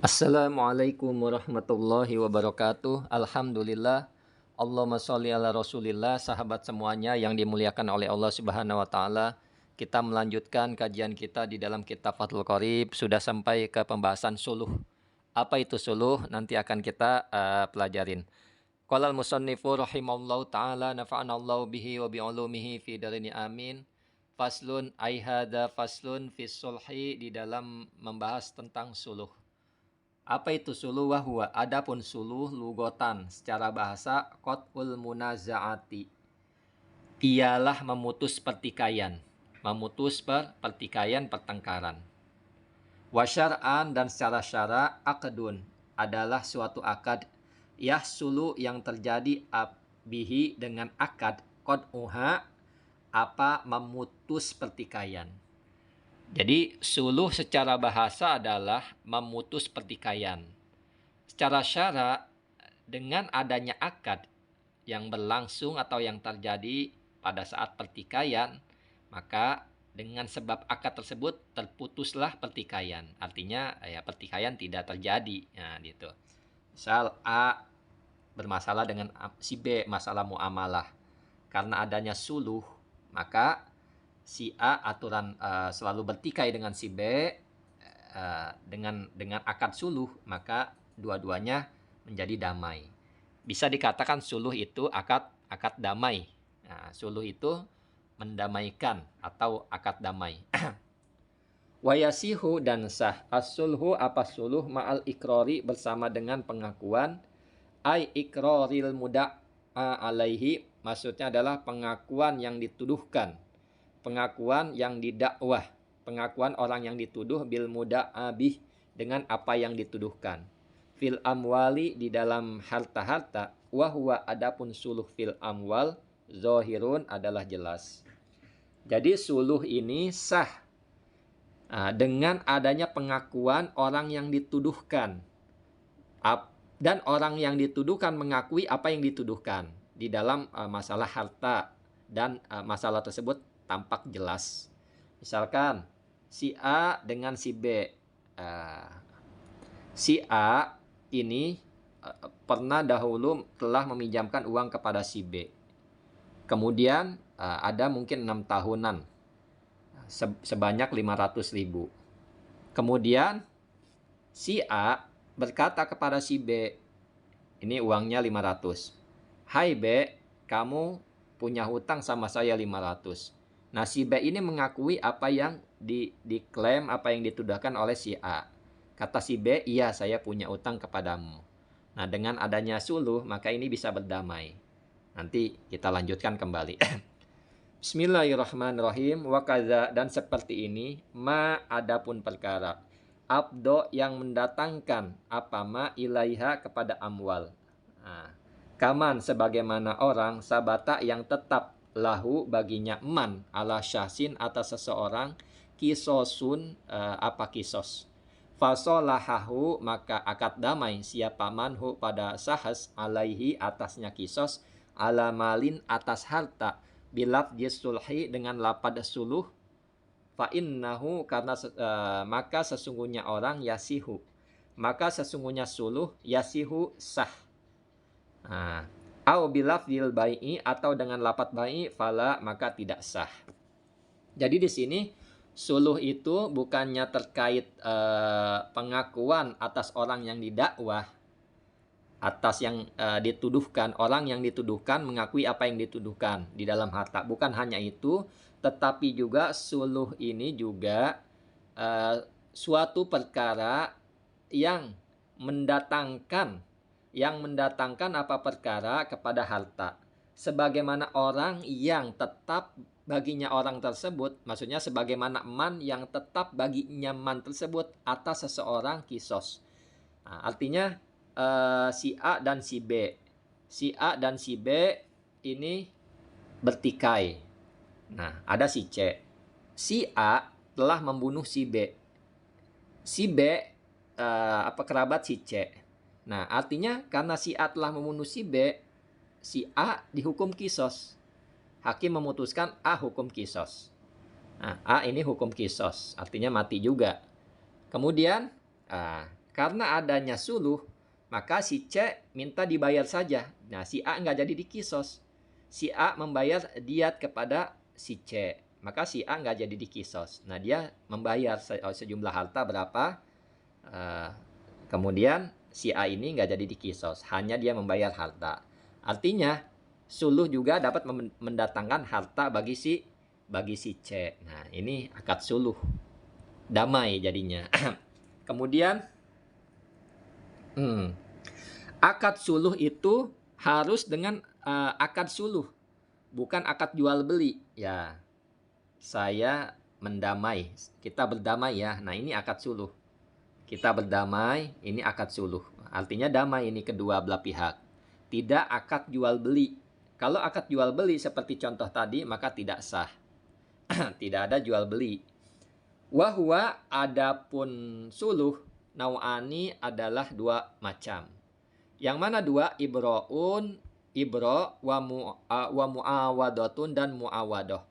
Assalamualaikum warahmatullahi wabarakatuh. Alhamdulillah. Allahumma sholli ala Rasulillah. Sahabat semuanya yang dimuliakan oleh Allah Subhanahu wa taala. Kita melanjutkan kajian kita di dalam kitab Fathul Qorib. Sudah sampai ke pembahasan suluh. Apa itu suluh? Nanti akan kita pelajarin. Qala al-musannifu rahimallahu taala nafa'anallahu bihi wa bi'ulumihi fi darini amin. Faslun ai hadza faslun fis sulhi, di dalam membahas tentang suluh. Apa itu suluh? Wahwa, adapun suluh lugotan secara bahasa qat'ul munazaati, ialah memutus pertikaian, pertikaian pertengkaran. Wa syar'an, dan secara syara aqdun, adalah suatu akad, yahsulu, yang terjadi bihi, dengan akad, qad'uha, apa memutus pertikaian. Jadi suluh secara bahasa adalah memutus pertikaian. Secara syara, dengan adanya akad yang berlangsung atau yang terjadi pada saat pertikaian, maka dengan sebab akad tersebut terputuslah pertikaian. Artinya ya pertikaian tidak terjadi. Nah, gitu. Misal A bermasalah dengan si B, masalah muamalah. Karena adanya suluh, maka si A aturan selalu bertikai dengan si B dengan akad suluh, maka dua-duanya menjadi damai. Bisa dikatakan suluh itu akad damai. Nah, suluh itu mendamaikan atau akad damai. Wayasihu, dan sah as-sulhu, apa suluh, ma'al ikrori, bersama dengan pengakuan, ai ikroril muda'a alaihi, maksudnya adalah pengakuan yang dituduhkan, pengakuan yang didakwah, pengakuan orang yang dituduh, bil muda'abih, dengan apa yang dituduhkan, fil amwali, di dalam harta-harta, wahwa, adapun suluh fil amwal, zohirun, adalah jelas. Jadi suluh ini sah dengan adanya pengakuan orang yang dituduhkan, dan orang yang dituduhkan mengakui apa yang dituduhkan di dalam masalah harta, dan masalah tersebut tampak jelas. Misalkan si A dengan si B. Si A ini pernah dahulu telah meminjamkan uang kepada si B. Kemudian ada mungkin 6 tahunan sebanyak 500.000. Kemudian si A berkata kepada si B, ini uangnya 500. Hai B, kamu punya hutang sama saya 500. Nah, si B ini mengakui apa yang diklaim, apa yang dituduhkan oleh si A. Kata si B, iya, saya punya utang kepadamu. Nah, dengan adanya suluh, maka ini bisa berdamai. Nanti kita lanjutkan kembali. Bismillahirrahmanirrahim. Wa kadza, dan seperti ini, ma, adapun perkara, abdo, yang mendatangkan, apa ma, ilaiha, kepada amwal. Nah, kaman, sebagaimana orang, sabata, yang tetap, lahu, baginya, man, ala syahsin, atas seseorang, kisosun, apa kisos, fasolahahu, maka akad damai siapa manhu, pada sahas, alaihi, atasnya kisos, ala malin, atas harta, bilaf sulhi, dengan lapad suluh, fa innahu, karena maka sesungguhnya orang, yasihu, maka sesungguhnya suluh, yasihu, sah. Nah, au bilafdil bai'i, atau dengan lapat bai'i, fala, maka tidak sah. Jadi di sini suluh itu bukannya terkait pengakuan atas orang yang didakwah, atas yang dituduhkan, orang yang dituduhkan mengakui apa yang dituduhkan di dalam harta. Bukan hanya itu, tetapi juga suluh ini juga suatu perkara yang mendatangkan apa perkara kepada harta. Sebagaimana orang yang tetap baginya orang tersebut, maksudnya sebagaimana man yang tetap baginya man tersebut atas seseorang kisos. Nah, artinya si A dan si B. Si A dan si B ini bertikai. Nah, ada si C. Si A telah membunuh si B. Si B kerabat si C. Nah, artinya karena si A telah membunuh si B, si A dihukum kisos. Hakim memutuskan A hukum kisos. Nah, A ini hukum kisos, artinya mati juga. Kemudian karena adanya suluh, maka si C minta dibayar saja. Nah, si A nggak jadi dikisos. Si A membayar diat kepada si C. Maka si A nggak jadi dikisos. Nah, dia membayar sejumlah harta berapa. Kemudian si A ini nggak jadi dikisos. Hanya dia membayar harta. Artinya, suluh juga dapat mendatangkan harta bagi si C. Nah, ini akad suluh. Damai jadinya. Kemudian, akad suluh itu harus dengan akad suluh, bukan akad jual beli. Ya, saya mendamai, kita berdamai ya. Nah, ini akad suluh. Kita berdamai, ini akad suluh. Artinya damai ini kedua belah pihak. Tidak akad jual beli. Kalau akad jual beli seperti contoh tadi, maka tidak sah. Tidak ada jual beli. Wahwa adapun suluh nau'ani adalah dua macam. Yang mana dua? Ibro'un, ibro, wa mu'awadatun dan mu'awadah.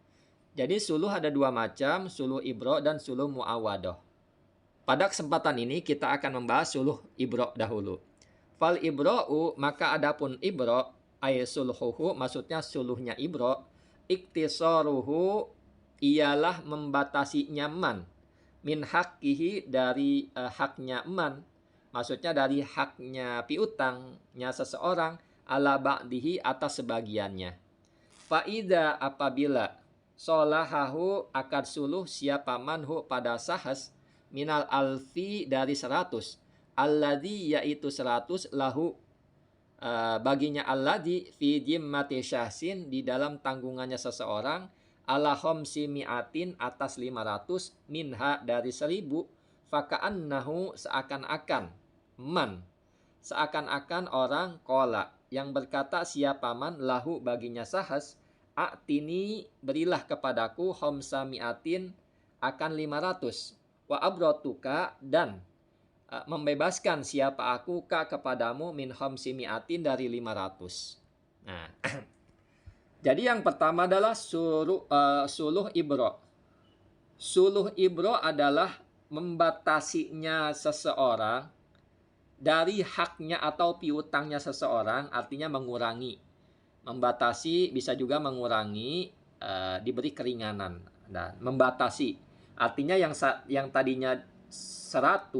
Jadi suluh ada dua macam, suluh ibro dan suluh mu'awadah. Pada kesempatan ini kita akan membahas suluh ibro dahulu. Fal ibro'u, maka adapun ibro, ay suluhuhu, maksudnya suluhnya ibro, iktisaruhu, ialah membatasi nyaman min haqqihi dari haknya man, maksudnya dari haknya piutangnya seseorang ala ba'dihi atas sebagiannya. Faida apabila solahahu akad suluh siapa manhu pada sahas minal alfi dari 100 alladhi yaitu 100 lahu baginya alladhi fi jimmati syahsin di dalam tanggungannya seseorang ala khomsi mi'atin atas 500 minha dari 1000 faka'annahu seakan-akan man, seakan-akan orang kola yang berkata siapa man lahu baginya sahas a'tini berilah kepadaku khomsa mi'atin akan 500 wa abrotuka dan membebaskan siapa aku ka kepadamu min khomsi mi'atin dari 500. Nah jadi yang pertama adalah suluh ibro. Suluh ibro adalah membatasinya seseorang dari haknya atau piutangnya seseorang, artinya mengurangi. Membatasi bisa juga mengurangi, diberi keringanan. Nah, membatasi artinya yang tadinya 100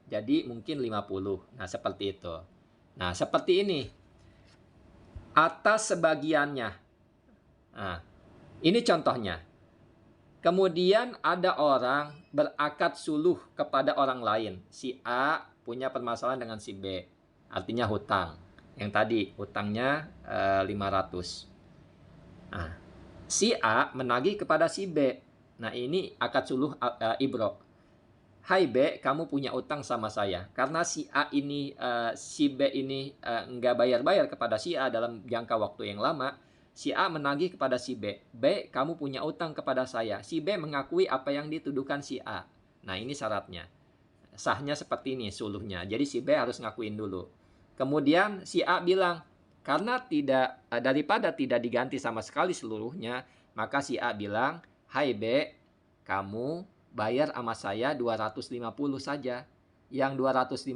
jadi mungkin 50. Nah, seperti itu. Nah, seperti ini. Atas sebagiannya. Nah, ini contohnya. Kemudian ada orang berakad suluh kepada orang lain. Si A punya permasalahan dengan si B. Artinya hutang. Yang tadi hutangnya 500. Nah, si A menagih kepada si B. Nah, ini akad suluh ibro. Hai B, kamu punya utang sama saya. Karena si A ini, si B ini nggak bayar-bayar kepada si A dalam jangka waktu yang lama. Si A menagih kepada si B. B, kamu punya utang kepada saya. Si B mengakui apa yang dituduhkan si A. Nah, ini syaratnya. Sahnya seperti ini suluhnya. Jadi si B harus ngakuin dulu. Kemudian si A bilang, karena daripada tidak diganti sama sekali seluruhnya, maka si A bilang, hai B, kamu bayar sama saya 250 saja. Yang 250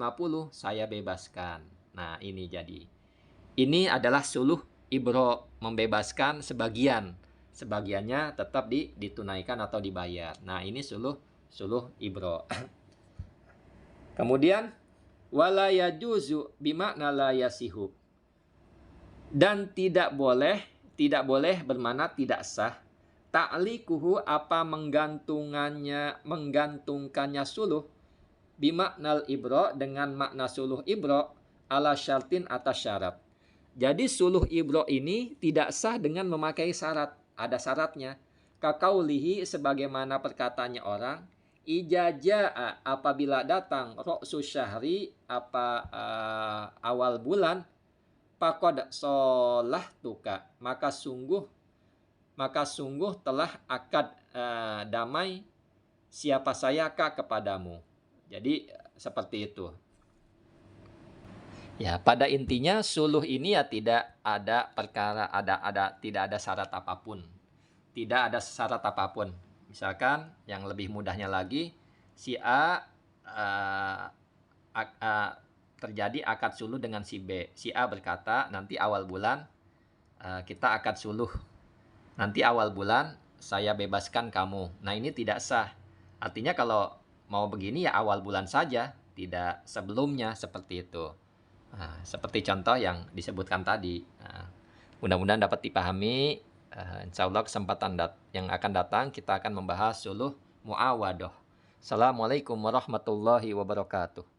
saya bebaskan. Nah, ini jadi. Ini adalah suluh ibro, membebaskan sebagian. Sebagiannya tetap ditunaikan atau dibayar. Nah, ini suluh ibro. Kemudian wala yajuzu bimakna la yasihu. Dan tidak boleh bermakna tidak sah. Ta'liquhu apa menggantungkannya suluh bimaknal ibro dengan makna suluh ibro ala syartin atas syarat. Jadi suluh ibro ini tidak sah dengan memakai syarat. Ada syaratnya. Kakaulihi sebagaimana perkataannya orang. Ijajaa apabila datang roksu syahri awal bulan. Pakod solah tuka. Maka sungguh telah akad damai siapa saya kepadamu. Jadi seperti itu. Ya, pada intinya suluh ini ya tidak ada perkara tidak ada syarat apapun. Tidak ada syarat apapun. Misalkan yang lebih mudahnya lagi si A terjadi akad suluh dengan si B. Si A berkata, nanti awal bulan kita akad suluh. Nanti awal bulan saya bebaskan kamu. Nah, ini tidak sah. Artinya kalau mau begini ya awal bulan saja, tidak sebelumnya, seperti itu. Nah, seperti contoh yang disebutkan tadi. Nah, mudah-mudahan dapat dipahami. Insya Allah kesempatan yang akan datang kita akan membahas suluh muawadah. Assalamualaikum warahmatullahi wabarakatuh.